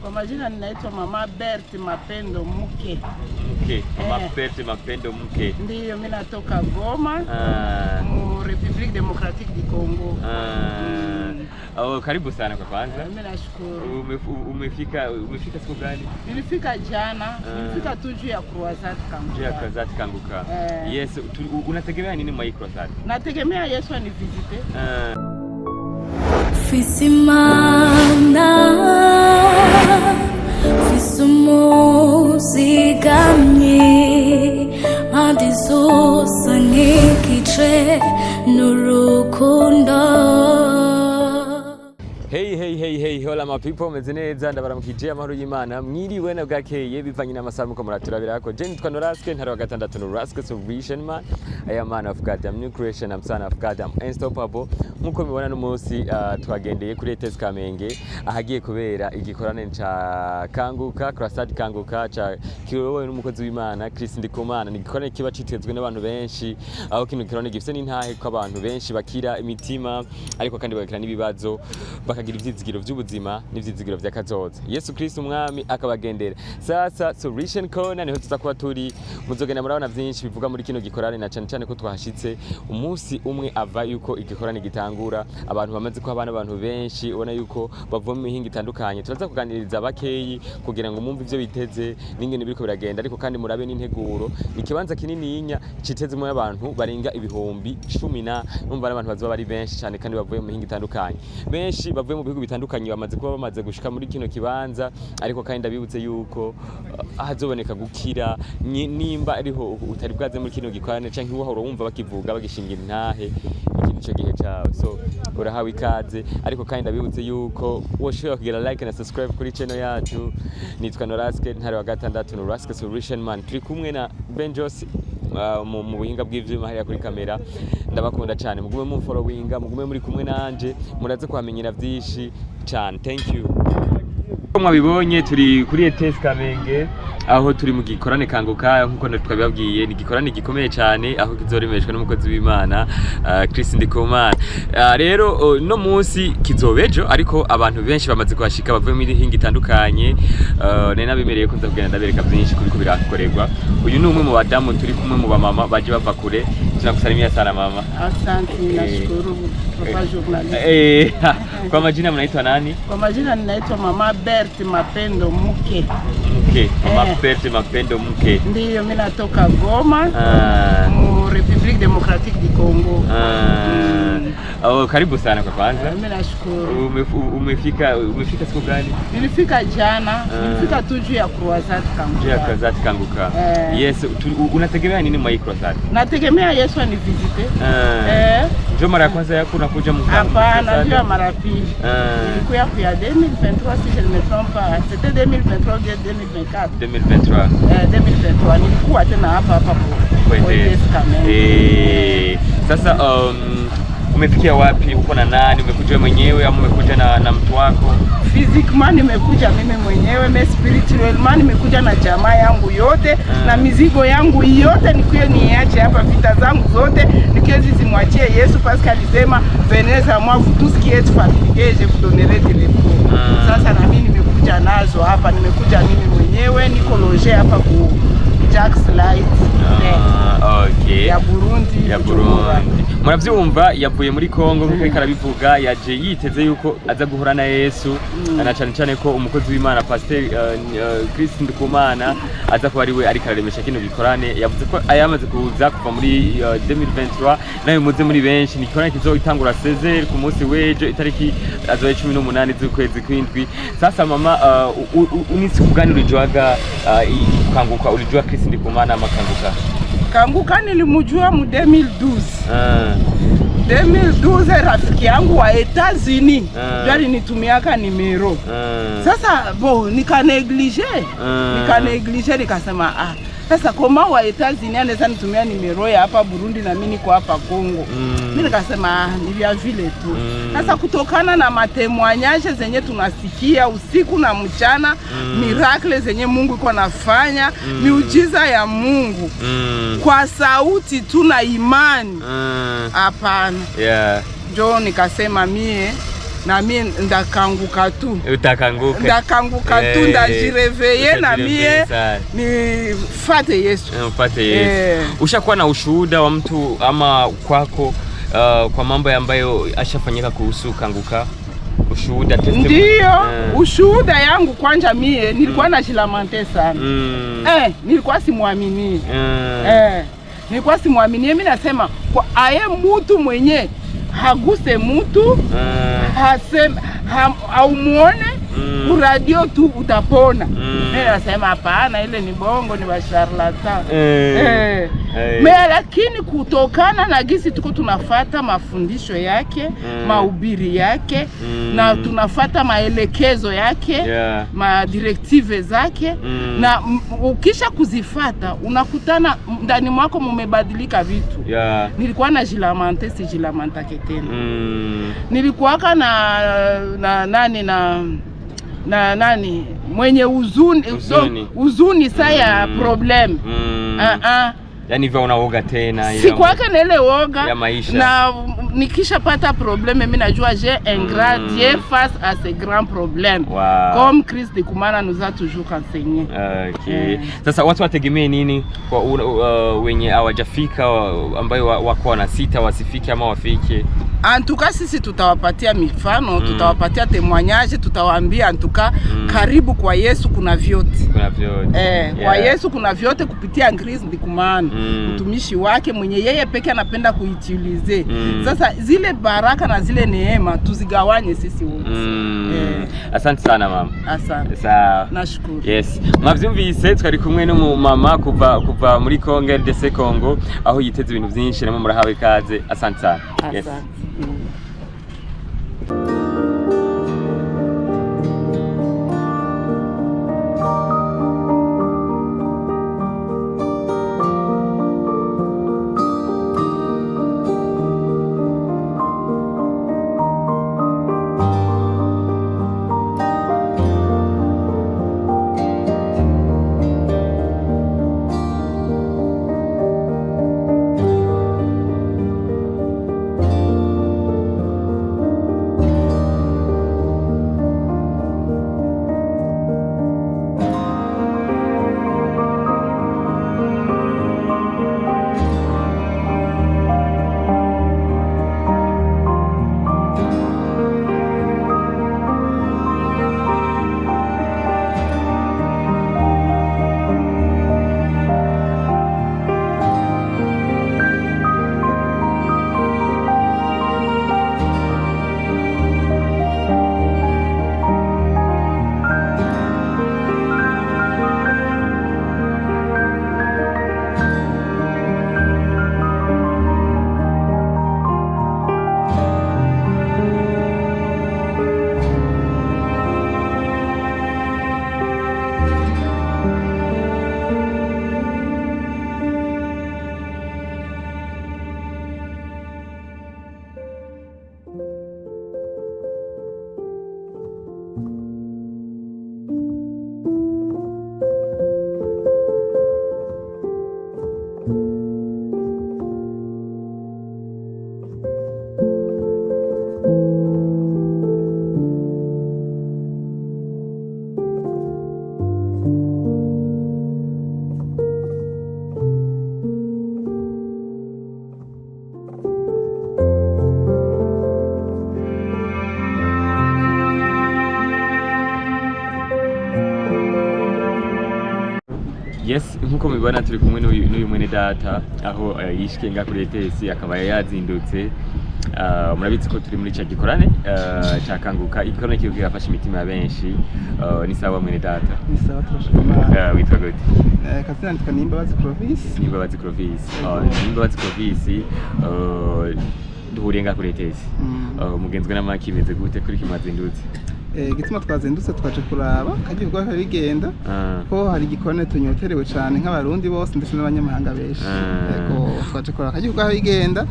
Kwa majina ninaitwa Mama Berti Mapendo Mke. Mama Berti Mapendo Mke. Ndiyo, mimi natoka Goma, mu Republique Democratique du Congo. Karibu sana kwa kwanza. Mimi nashukuru. Umefika siku gani? Nilifika jana, nilifika tu juu ya Croisade Kanguka. Juu ya Croisade Kanguka. Yes, unategemea nini mwa Croisade? Nategemea Yesu anivisite. Fisimana Fisumuzigamye Madizo sangikitre Nurukundo. Hey, hola my people, meze neza ndabaramukije amahoro y'Imana. Mwiriwe na bwakeye bivanye n'amasaha muko muraturabira ko je nitwa Noraske ntari wa gatandatu Noraske Solution man. I am man of God, I'm new creation, I'm son of God, I'm unstoppable. Nkuko mibona n'umunsi twagendeye kuri ETS Kamenge ahagiye kubera igikorane ca Kanguka, Croisade Kanguka ca kiyobowe n'umukozi w'Imana Chris Ndikumana. Ni igikorane kiba citezwe n'abantu benshi, aho kino gikorane gifite n'intahe ko abantu benshi bakira imitima ariko kandi bagakira n'ibibazo bakagira ivyizigiro vy'ubuzima n'ivyizigiro vy'akazoza. Yesu Kristo umwami akabagendera. Sasa Solution Corner niho tuzakuba turi, muzogenda murabona vyinshi bivuga muri kino gikorane na cyane ko twahashitse umunsi umwe ava yuko igikorane gitangura. Abantu bamaze ko abana abantu benshi ubona yuko bavoma mihinga itandukanye. Turaza kuganiriza bakeyi kugira ngo mumve ivyo biteze n'ingene biriko biragenda, ariko kandi murabe n'integuro. Ikibanza kinini yinya citezemo y'abantu barenga ibihumbi 10 numva n'abantu bazoba bari benshi cyane kandi bavuye mu mihinga itandukanye. Benshi bavuye mu bihugu bitandukanye bamaze kuba bamaze gushika muri kino kibanza, ariko kandi ndabibutse yuko hazoboneka gukira nimba ariho utari bwaze muri kino gikorane canke wahora wumva bakivuga bagishingira intahe iki nico gihe cyawe. So urahawe ikaze, ariko kandi ndabibutse yuko woshobora kugira like na subscribe kuri channel yacu. Nitwa Noraske ntari wa gatandatu Noraske Solution man. Turi kumwe na Benjos mu buhinga bw'ivyuma hariya kuri kamera. Ndabakunda cyane, mugume mu followinga, mugume muri kumwe nanje, muraze kwamenyera vyinshi cyane. Thank you. Mwabibonye turi kuri ETS Kamenge aho turi mu gikorane Kanguka, nkuko twabibabwiye ni gikorane gikomeye cyane aho kizoremeshwa n'umukozi w'Imana Chris Ndikumana. Rero no munsi kizobejo, ariko abantu benshi bamaze kwashika bavuye muri hingi itandukanye. Nene nabimereye ko nzakugenda ndabereka byinshi kuri ko birakorerwa. Uyu ni umwe mu badamu turi kumwe mu bamama baje bava kure. Tunakusalimia sana mama. Asante, nashukuru papa journalist. Kwa majina mnaitwa nani? Kwa majina ninaitwa Mama Berti Mapendo Mke. Mama Berti Mapendo Mke. Ndiyo, mimi natoka Goma, mu Republique Democratique du Congo. Karibu sana kwa kwanza. Mimi nashukuru. Umefika siku gani? Nilifika jana, nilifika tu juu ya Croisade Kanguka. Juu ya Croisade Kanguka. Yes, unategemea nini mwa Croisade? Nategemea Yesu anivisite. Ndio mara ya kwanza yako unakuja mkutano? Hapana, ndio mara pili. Nilikuja kwa 2023 si je ne me trompe pas. C'était 2023 ou 2024? 2023. 2023 nilikuwa tena hapa kwa ETS Kamenge. Sasa umefikia wapi? Uko na nani? Umekuja mwenyewe au umekuja na mtu wako? Physically nimekuja mimi mwenyewe, mais spirituellement nimekuja na jamaa yangu yote na mizigo yangu yote nikuye niache hapa, vita zangu zote nikuye zimwachie Yesu, parce que alisema venez à moi vous tous qui êtes fatigués je vous donnerai du repos. Sasa na mimi nimekuja nazo hapa, nimekuja mimi mwenyewe, niko loge hapa ku Jack's Light. Okay. Ya Burundi. Muravyumva yavuye muri Kongo nkuko karabivuga, yaje yiteze yuko aza guhura na Yesu, na cyane ko umukozi w'Imana Pastor Chris Ndikumana aza kuba ari we ari karemesha kino gikorane. Yavuze ko ayamaze kuza kuva muri 2023 nayo muze muri benshi. Ni gikorane kizoitangura 16 ku munsi wejo itariki azoye 18 z'ukwezi kw'indwi. Sasa mama unisi kuganira ujwaga Kanguka, ulijua Chris Ndikumana Kanguka? Kanguka nilimjua mu 2012. 2012 rafiki yangu wa Etats-Unis ndio alinitumiaka nimero. Sasa nikaneglige nikasema sasa kama wa Etats-Unis anaweza nitumia nimero ya hapa Burundi na mimi niko hapa Kongo. Mimi nikasema ni vya vile tu. Sasa kutokana na matemoignage zenye tunasikia usiku na mchana, miracle zenye Mungu iko nafanya, miujiza ya Mungu. Kwa sauti tuna imani. Hapana. Yeah. Ndio nikasema mie na mie ndakanguka tu. Utakanguka. Ndakanguka tu, ndajireveye na mie ni fate Yesu. Mfate Yesu. Ushakuwa na ushuhuda wa mtu ama kwako kwa mambo ambayo ashafanyika kuhusu kanguka? Ushuhuda, testimony? Ndiyo, ushuhuda yangu kwanja mie nilikuwa na jilamante sana. Nilikuwa simwamini. Nilikuwa simwamini. Mimi nasema kwa aye mtu mwenye haguse mtu haseme haumuone radio tu utapona. Mimi nasema hapana, ile ni bongo, ni basharlatan. Lakini kutokana na gisi tuko tunafata mafundisho yake, mahubiri yake, na tunafata maelekezo yake, ma directive zake, na ukisha kuzifata unakutana ndani mwako mumebadilika vitu. Nilikuwa na jilamante, si jilamanta ketena. Nilikuwa na nani mwenye uzuni saya problem. Yani hivyo unaoga tena si kwake na ile woga ya maisha. Na nikisha pata problem mimi najua j'ai un grand Dieu face à ce grand problème. Comme Christ kumana nous a toujours enseigné. Sasa watu wategemee nini kwa wenye hawajafika, ambayo wako na sita wasifike ama wafike? Antuka sisi tutawapatia mifano, tutawapatia témoignage, tutawaambia antuka karibu kwa Yesu kuna vyote. Kwa Yesu kuna vyote kupitia Christ ndikumana. Mtumishi wake mwenye yeye peke anapenda kuitilize. Sasa zile baraka na zile neema tuzigawanye sisi wote. Asante sana mama. Asante. Nashukuru. Yes. Mwavyumvise twari kumwe no mama kuva muri Congo RDC Congo aho yiteze ibintu byinshi namwe murahawe ikaze. Asante sana. Yes. Yes, nkuko mubibona turi kumwe n'uyu mwene data aho yishikenga kuri ETS akaba yazindutse. Murabitse ko turi muri cya gikorane cyakanguka, igikorane cyo gafasha imitima ya benshi. Ni sawa mwene data? Ni sawa turashima. Witwa gute? Kasina ndika Nimbabazi Clovis. Nimbabazi Clovis. Nimbabazi Clovis duhurenga kuri ETS. Mugenzwe n'amaki imeze gute kuri kimazindutse? Gituma twazindutse twaje kuraba kagirwa harigenda ko hari gikorane tunyoterewe cyane nk'abarundi bose ndetse n'abanyamahanga benshi. Eko twaje kuraba kagirwa harigenda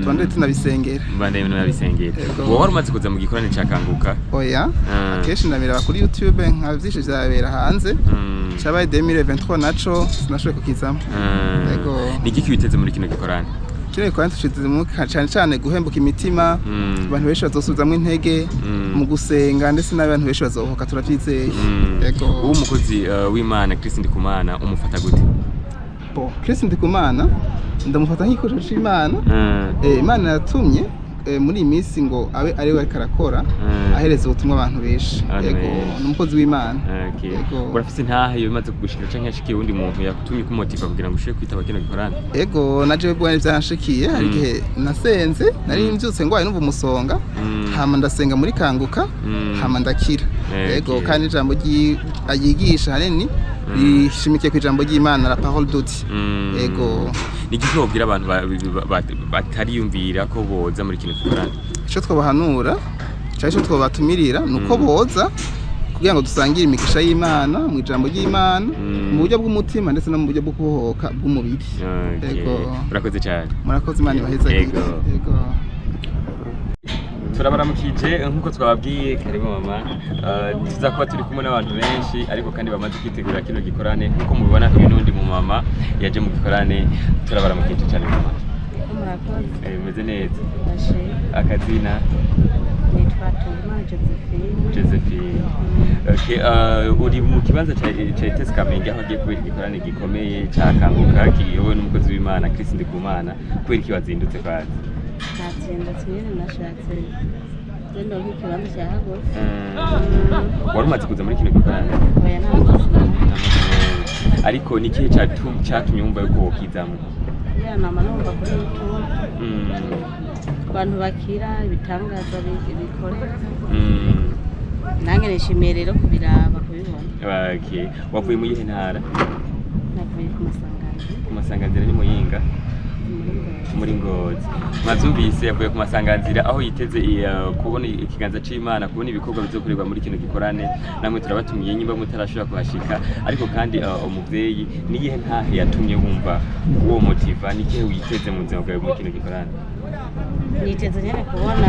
twande tunabisengera. Mbande ibintu nabisengera. Wowe warumatse kuza mu gikorane cyakanguka? Oya. Akeshi ndabira kuri YouTube nka byinshi byabera hanze. Cyabaye 2023 naco sinashoboye kukizamo. Ego. Niki kwiteze muri kino gikorane? kino gikorane tushize cyane cyane guhembuka imitima, abantu benshi bazosubizamwo intege mu gusenga, ndetse n'abantu benshi bazohoka, turavyizeye. Yego. Uwo mukozi w'Imana Chris Ndikumana umufata gute? Chris Ndikumana ndamufata nk'igikoresho c'Imana. Imana yatumye muri iyi minsi ngo abe ari we karakora ahereza ubutumwa abantu benshi. Yego, n'umukozi w'Imana. Yego. Urafise ntahe bimaze kugushikira canke yashikiye undi muntu yakutumye kumotiva kugira ngo ushire kwitaba kino gikorane? Yego, naje bwo byanshikiye, hari igihe nasenze, nari mbyutse ngwaye numva umusonga, hama ndasenga muri kanguka, hama ndakira. Yego, kandi ijambo yigisha hanini rishimikiye ku ijambo ry'Imana, la parole de Dieu. Yego. Nigiki wobwira abantu batariyumvira ko boza muri kino gikorane? Ico twobahanura cyane cyo twobatumirira nuko boza kugira ngo dusangire imigisha y'Imana mu ijambo ry'Imana mu buryo bw'umutima ndetse no mu buryo bwo kubohoka bw'umubiri. Yego. Urakoze cyane. Murakoze, Imana ibaheze. Yego. Yego. Turabaramukije nkuko twababwiye, karibu mama. Tuzakuba turi kumwe n'abantu benshi ariko kandi bamaze kwitegura kino gikorane nkuko mubibona uyu n'undi mu mama yaje mu gikorane. Turabaramukije cyane mama. Murakoze. Meze neza. Bashe. Akazina Nitwa Tuma Josephine. Okay, uri mu kibanza cha ETS Kamenge aho agiye kubera igikorane gikomeye cya Kanguka kiyobowe n'umukozi w'Imana Chris Ndikumana. Kubera iki wazindutse kwazi? Natsinda nyine nashatse zendo nk'ikibanza cya Hagose. Wari umaze kuza muri kino gikorane? Oya, ntabwo. Ariko ni ikihe cyatumye wumva yuko wokizamo? Ya mama numva kuri YouTube. Abantu bakira ibitangaza bikorera. Nange nishimiye rero kubiraba kubibona. Okay. Wavuye mu yihe ntara? Navuye ku Masanganzira. Ku Masanganzira ni Muyinga? Muri Ngozi. Mazumvise yavuye ku Masanganzira aho yiteze kubona ikiganza c'Imana, kubona ibikorwa bizokorerwa muri kino gikorane. Namwe turabatumiye nyimba mutarashobora kuhashika, ariko kandi umuvyeyi ni yihe ntahe yatumye wumva uwo motiva, ni kihe witeze mu buzima bwawe muri kino gikorane? Niteze nyene kubona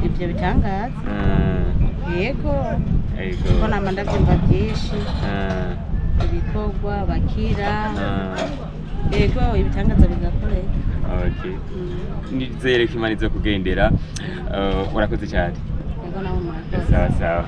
ivyo bitangaza. Yego. Yego. Kubona amandavyumva byinshi. Ibikorwa bakira. Yego, ibitangaza bigakorera. Okay. Nizere ko Imana izo kugendera. Urakoze cyane. Yego, nawe murakoze. Sawa sawa.